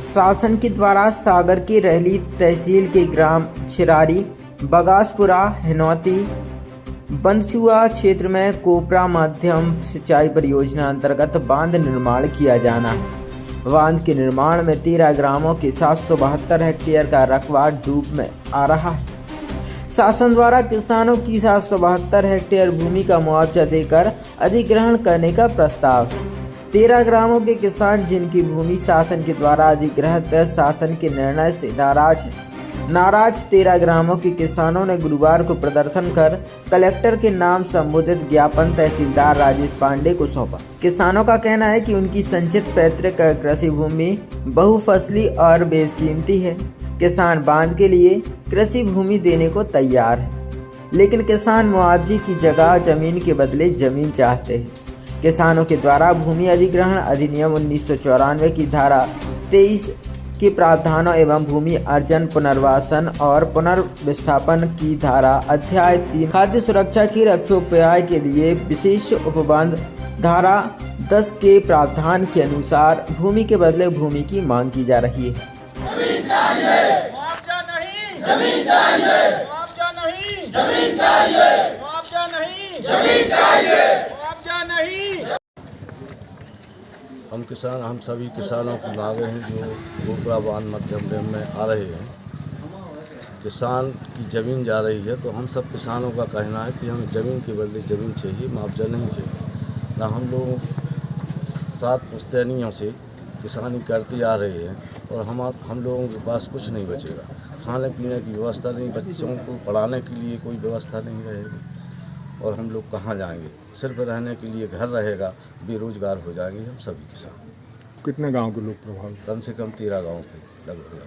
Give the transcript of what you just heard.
शासन के द्वारा सागर के रहली तहसील के ग्राम छिरारी, बगासपुरा, हिनौती, बंदचुआ क्षेत्र में कोपरा माध्यम सिंचाई परियोजना अंतर्गत बांध निर्माण किया जाना है। बांध के निर्माण में 13 ग्रामों के 772 हेक्टेयर का रकबा डूब में आ रहा है। शासन द्वारा किसानों की 772 हेक्टेयर भूमि का मुआवजा देकर अधिग्रहण करने का प्रस्ताव। 13 ग्रामों के किसान जिनकी भूमि शासन के द्वारा अधिग्रहित है, शासन के निर्णय से नाराज 13 ग्रामों के किसानों ने गुरुवार को प्रदर्शन कर कलेक्टर के नाम संबोधित ज्ञापन तहसीलदार राजेश पांडे को सौंपा। किसानों का कहना है कि उनकी संचित पैतृक कृषि भूमि बहुफसली और बेशकीमती है। किसान बांध के लिए कृषि भूमि देने को तैयार है, लेकिन किसान मुआवजे की जगह जमीन के बदले जमीन चाहते हैं। किसानों के द्वारा भूमि अधिग्रहण अधिनियम 1994 की धारा 23 के प्रावधानों एवं भूमि अर्जन, पुनर्वासन और पुनर्विस्थापन की धारा अध्याय 3 खाद्य सुरक्षा की रक्षोपाय के लिए विशेष उपबंध धारा 10 के प्रावधान के अनुसार भूमि के बदले भूमि की मांग की जा रही है। जमीन चाहिए, मुआवजा नहीं, जमीन चाहिए, मुआवजा नहीं, जमीन चाहिए, मुआवजा नहीं, जमीन चाहिए, मुआवजा नहीं। हम सभी किसानों की मांगे हैं जो कोपरा बांध मध्यम डैम में आ रहे हैं। किसान की ज़मीन जा रही है तो हम सब किसानों का कहना है कि हमें ज़मीन के बदले ज़मीन चाहिए, मुआवजा नहीं चाहिए। ना हम लोग 7 पुश्तैनियों से किसानी करते आ रहे हैं और हम लोगों के पास कुछ नहीं बचेगा। खाने पीने की व्यवस्था नहीं, बच्चों को पढ़ाने के लिए कोई व्यवस्था नहीं रहेगी और हम लोग कहाँ जाएंगे। सिर्फ रहने के लिए घर रहेगा, बेरोजगार हो जाएंगे हम सभी किसान। कितने गांव के लोग प्रभावित? कम से कम 13 गाँव के लगभग।